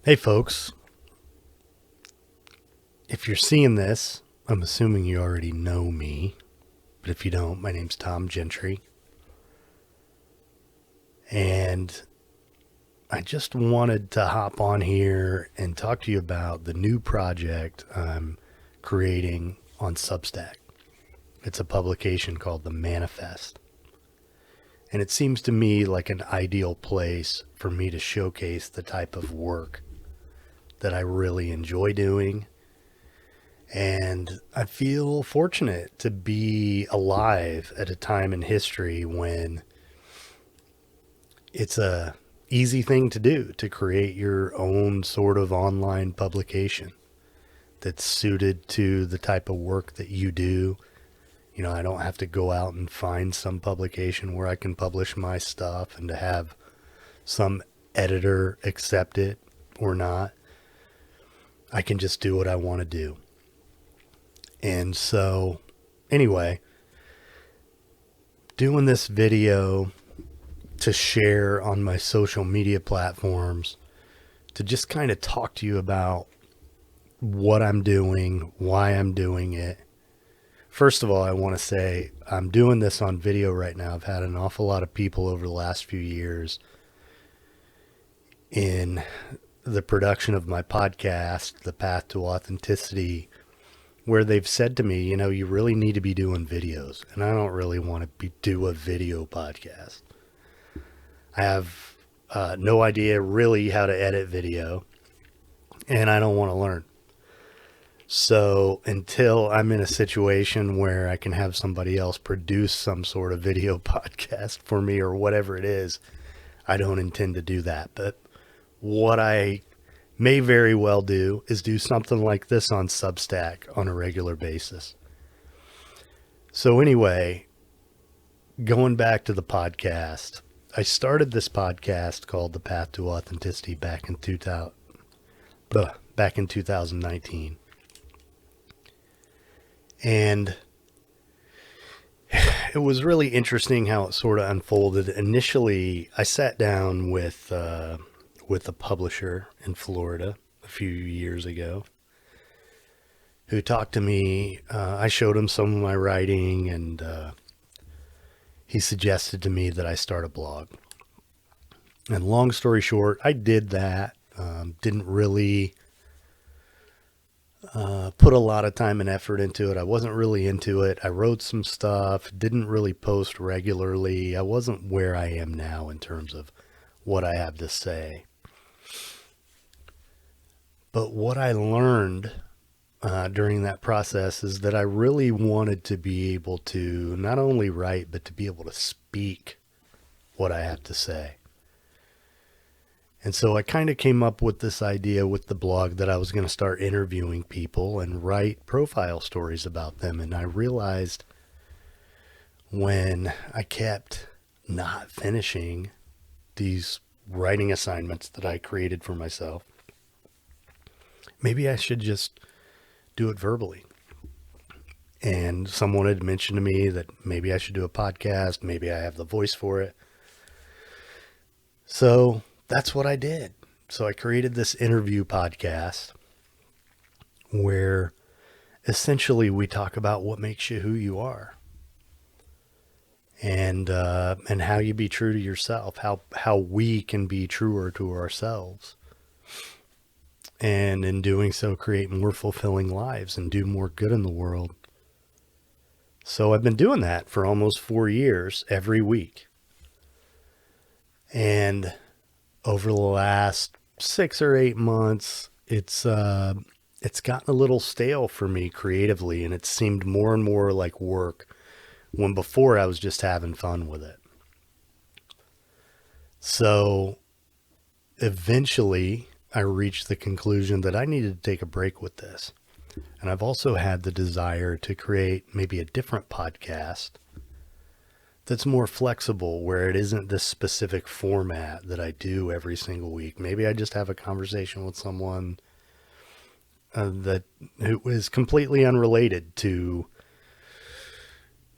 Hey folks, if you're seeing this, I'm assuming you already know me, but if you don't, my name's Tom Gentry, and I just wanted to hop on here and talk to you about the new project I'm creating on Substack. It's a publication called The Manifest, and it seems to me like an ideal place for me to showcase the type of work that I really enjoy doing. And I feel fortunate to be alive at a time in history when it's a easy thing to do to create your own sort of online publication that's suited to the type of work that you do. You know, I don't have to go out and find some publication where I can publish my stuff and to have some editor accept it or not. I can just do what I want to do. And so, anyway, doing this video to share on my social media platforms to just kind of talk to you about what I'm doing, why I'm doing it. First of all, I want to say I'm doing this on video right now. I've had an awful lot of people over the last few years in the production of my podcast, The Path to Authenticity, where they've said to me, you know, you really need to be doing videos. And I don't really want to do a video podcast. I have no idea really how to edit video, and I don't want to learn. So until I'm in a situation where I can have somebody else produce some sort of video podcast for me or whatever it is, I don't intend to do that. But what I may very well do is do something like this on Substack on a regular basis. So anyway, going back to the podcast, I started this podcast called The Path to Authenticity back in 2019. And it was really interesting how it sort of unfolded. Initially, I sat down with a publisher in Florida a few years ago who talked to me. I showed him some of my writing, and he suggested to me that I start a blog. And long story short, I did that. Didn't really put a lot of time and effort into it. I wasn't really into it. I wrote some stuff, didn't really post regularly. I wasn't where I am now in terms of what I have to say. But what I learned during that process is that I really wanted to be able to not only write, but to be able to speak what I have to say. And so I kind of came up with this idea with the blog that I was going to start interviewing people and write profile stories about them. And I realized when I kept not finishing these writing assignments that I created for myself, maybe I should just do it verbally. And someone had mentioned to me that maybe I should do a podcast. Maybe I have the voice for it. So that's what I did. So I created this interview podcast where essentially we talk about what makes you who you are, and how you be true to yourself, how we can be truer to ourselves, and in doing so create more fulfilling lives and do more good in the world. So I've been doing that for almost 4 years every week. And over the last 6 or 8 months, it's gotten a little stale for me creatively, and it seemed more and more like work when before I was just having fun with it. So eventually I reached the conclusion that I needed to take a break with this. And I've also had the desire to create maybe a different podcast that's more flexible, where it isn't this specific format that I do every single week. Maybe I just have a conversation with someone who is completely unrelated to,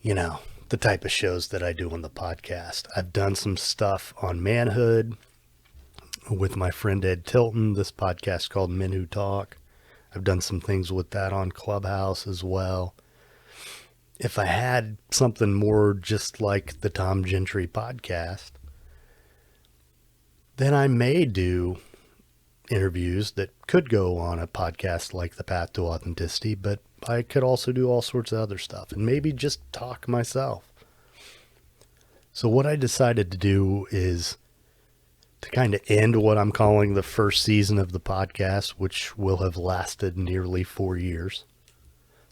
you know, the type of shows that I do on the podcast. I've done some stuff on manhood. with my friend Ed Tilton, this podcast called Men Who Talk. I've done some things with that on Clubhouse as well. If I had something more just like the Tom Gentry podcast, then I may do interviews that could go on a podcast like The Path to Authenticity, but I could also do all sorts of other stuff and maybe just talk myself. So what I decided to do is to kind of end what I'm calling the first season of the podcast, which will have lasted nearly 4 years.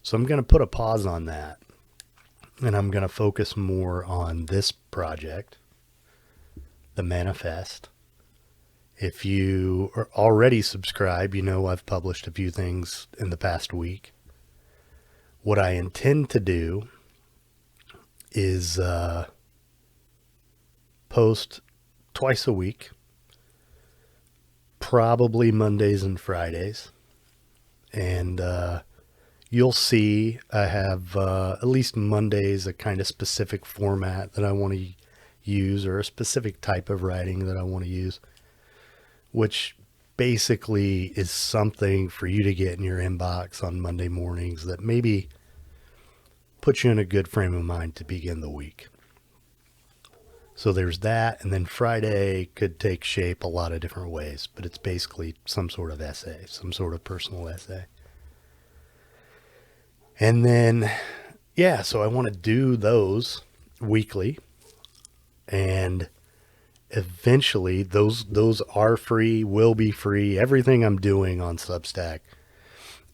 So I'm going to put a pause on that, and I'm going to focus more on this project, the Manifest. If you are already subscribed, you know I've published a few things in the past week. What I intend to do is post twice a week, probably Mondays and Fridays. And you'll see I have at least Mondays a kind of specific format that I want to use, or a specific type of writing that I want to use, which basically is something for you to get in your inbox on Monday mornings that maybe puts you in a good frame of mind to begin the week. So there's that, and then Friday could take shape a lot of different ways, but it's basically some sort of essay, some sort of personal essay. And then, yeah, so I want to do those weekly, and eventually those are free, will be free. Everything I'm doing on Substack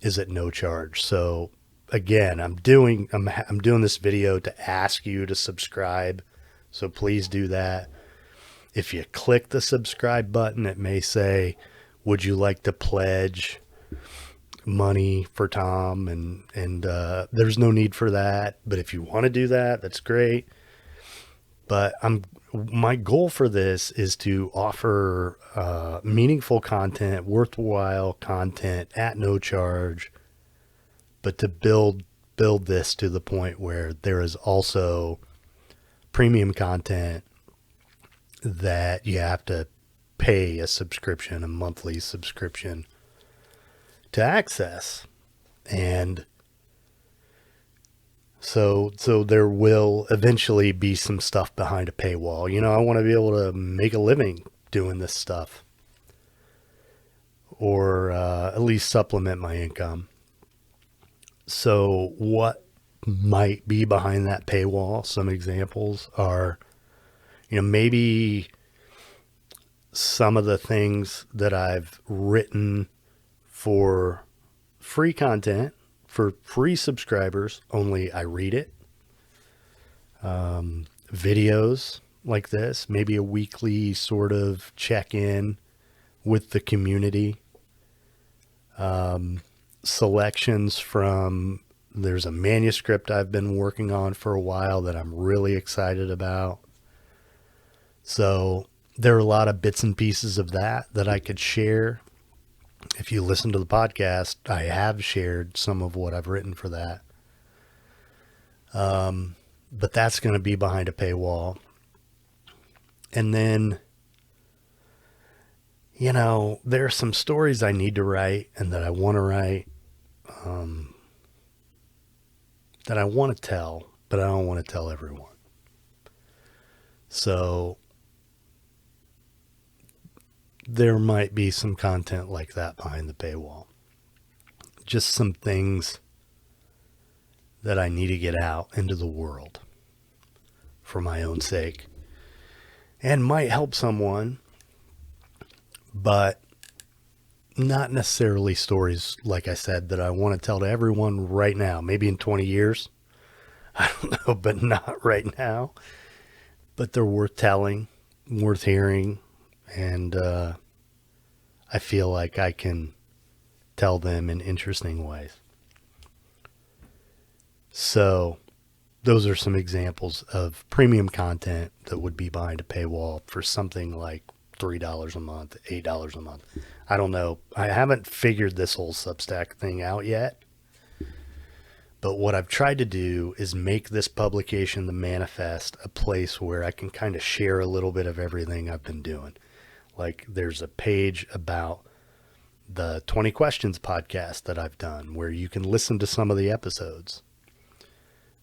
is at no charge. So again, I'm doing this video to ask you to subscribe. So please do that. If you click the subscribe button, it may say, would you like to pledge money for Tom? And there's no need for that. But if you want to do that, that's great. But my goal for this is to offer meaningful content, worthwhile content at no charge, but to build this to the point where there is also premium content that you have to pay a subscription, a monthly subscription to access. And so there will eventually be some stuff behind a paywall. You know, I want to be able to make a living doing this stuff, or at least supplement my income. So what might be behind that paywall? Some examples are, you know, maybe some of the things that I've written for free content, for free subscribers, only I read it. Videos like this, maybe a weekly sort of check-in with the community. Selections from, there's a manuscript I've been working on for a while that I'm really excited about. So there are a lot of bits and pieces of that I could share. If you listen to the podcast, I have shared some of what I've written for that. But that's going to be behind a paywall. And then, you know, there are some stories I need to write and that I want to write, that I want to tell, but I don't want to tell everyone. So there might be some content like that behind the paywall. Just some things that I need to get out into the world for my own sake, and might help someone, but not necessarily stories, like I said, that I want to tell to everyone right now. Maybe in 20 years, I don't know, but not right now. But they're worth telling, worth hearing, and I feel like I can tell them in interesting ways. So those are some examples of premium content that would be behind a paywall for something like $3 a month, $8 a month. I don't know. I haven't figured this whole Substack thing out yet. But what I've tried to do is make this publication, The Manifest, a place where I can kind of share a little bit of everything I've been doing. Like there's a page about the 20 Questions podcast that I've done where you can listen to some of the episodes.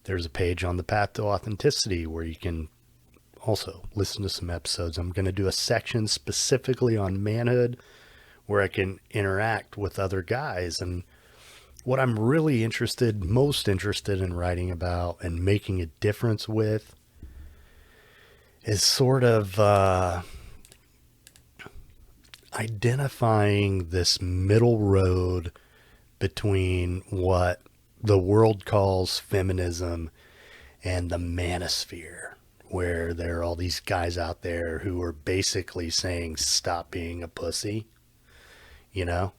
There's a page on the Path to Authenticity where you can also listen to some episodes. I'm going to do a section specifically on manhood where I can interact with other guys. And what I'm really most interested in writing about and making a difference with is sort of identifying this middle road between what the world calls feminism and the manosphere, where there are all these guys out there who are basically saying, stop being a pussy, you know?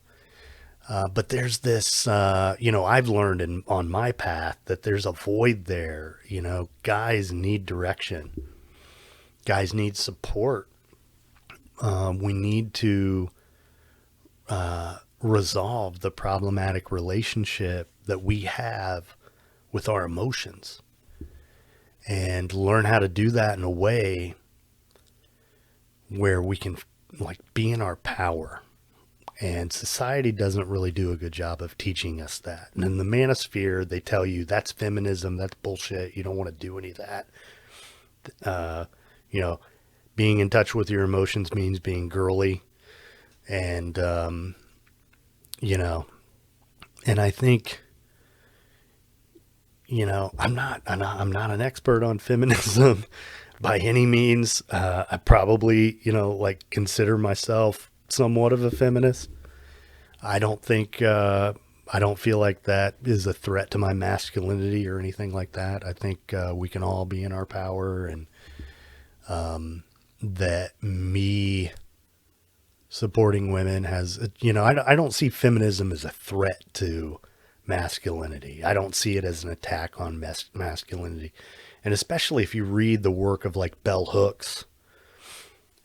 But there's this, I've learned on my path that there's a void there. Guys need direction. Guys need support. We need to resolve the problematic relationship that we have with our emotions and learn how to do that in a way where we can be in our power. And society doesn't really do a good job of teaching us that. And in the manosphere, they tell you that's feminism, that's bullshit. You don't want to do any of that. Being in touch with your emotions means being girly. And, and I think, I'm not an expert on feminism by any means. I probably, consider myself somewhat of a feminist. I don't feel like that is a threat to my masculinity or anything like that. I think we can all be in our power, and that me supporting women has, I don't see feminism as a threat to masculinity. I don't see it as an attack on masculinity. And especially if you read the work of Bell Hooks,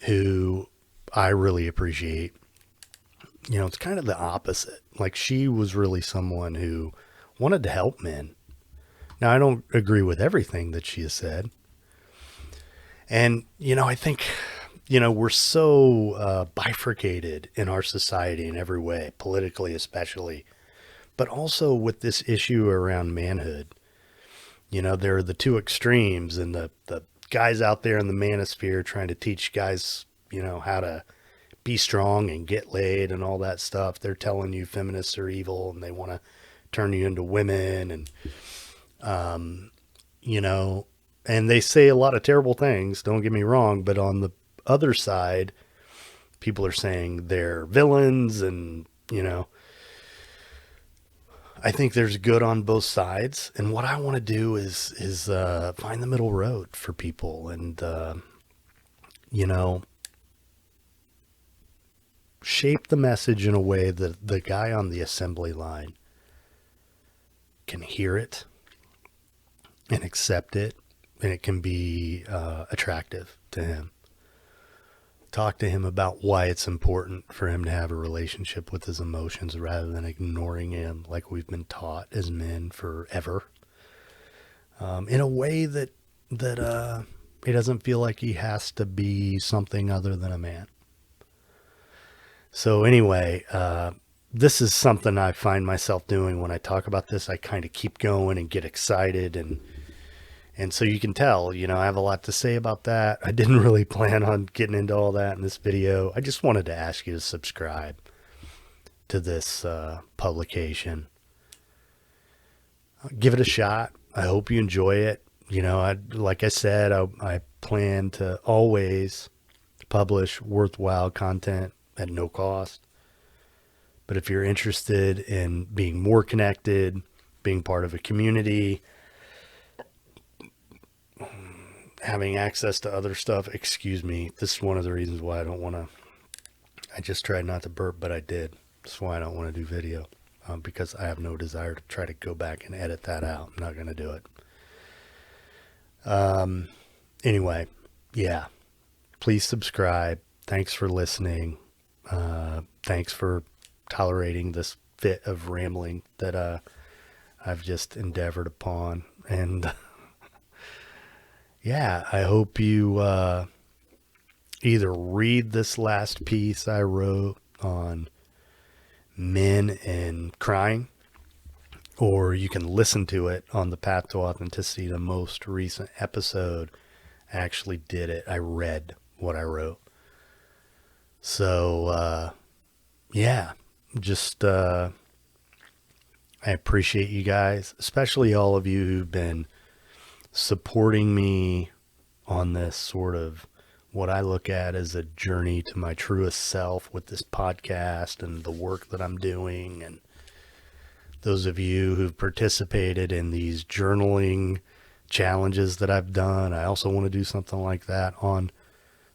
who I really appreciate, it's kind of the opposite. She was really someone who wanted to help men. Now, I don't agree with everything that she has said. And, I think, we're so bifurcated in our society in every way, politically especially, but also with this issue around manhood. There are the two extremes, and the guys out there in the manosphere trying to teach guys, how to be strong and get laid and all that stuff. They're telling you feminists are evil and they want to turn you into women, and, and they say a lot of terrible things, don't get me wrong, but on the other side, people are saying they're villains, and, I think there's good on both sides. And what I want to do is find the middle road for people, and, shape the message in a way that the guy on the assembly line can hear it and accept it, and it can be attractive to him. Talk to him about why it's important for him to have a relationship with his emotions rather than ignoring him like we've been taught as men forever. In a way that he doesn't feel like he has to be something other than a man. So anyway, this is something I find myself doing when I talk about this. I kind of keep going and get excited, and so you can tell, I have a lot to say about that. I didn't really plan on getting into all that in this video. I just wanted to ask you to subscribe to this publication. Give it a shot. I hope you enjoy it. Like I said, I plan to always publish worthwhile content at no cost. But if you're interested in being more connected, being part of a community, having access to other stuff, excuse me, this is one of the reasons why I just tried not to burp, but I did. That's why I don't want to do video, because I have no desire to try to go back and edit that out. I'm not going to do it. Anyway, yeah, please subscribe. Thanks for listening. Thanks for tolerating this fit of rambling that I've just endeavored upon. And yeah, I hope you either read this last piece I wrote on men and crying, or you can listen to it on the Path to Authenticity. The most recent episode, I actually did it. I read what I wrote. So, yeah, just, I appreciate you guys, especially all of you who've been supporting me on this sort of what I look at as a journey to my truest self with this podcast and the work that I'm doing. And those of you who've participated in these journaling challenges that I've done. I also want to do something like that on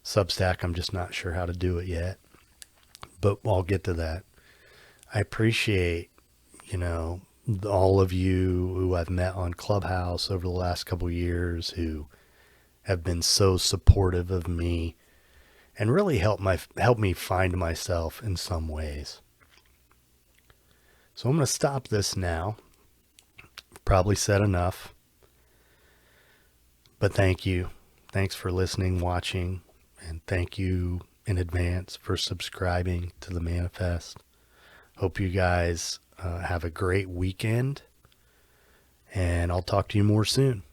Substack. I'm just not sure how to do it yet, but I'll get to that. I appreciate, all of you who I've met on Clubhouse over the last couple of years who have been so supportive of me and really help me find myself in some ways. So I'm going to stop this now. Probably said enough. But thank you. Thanks for listening, watching, and thank you in advance for subscribing to the Manifest. Hope you guys have a great weekend, and I'll talk to you more soon.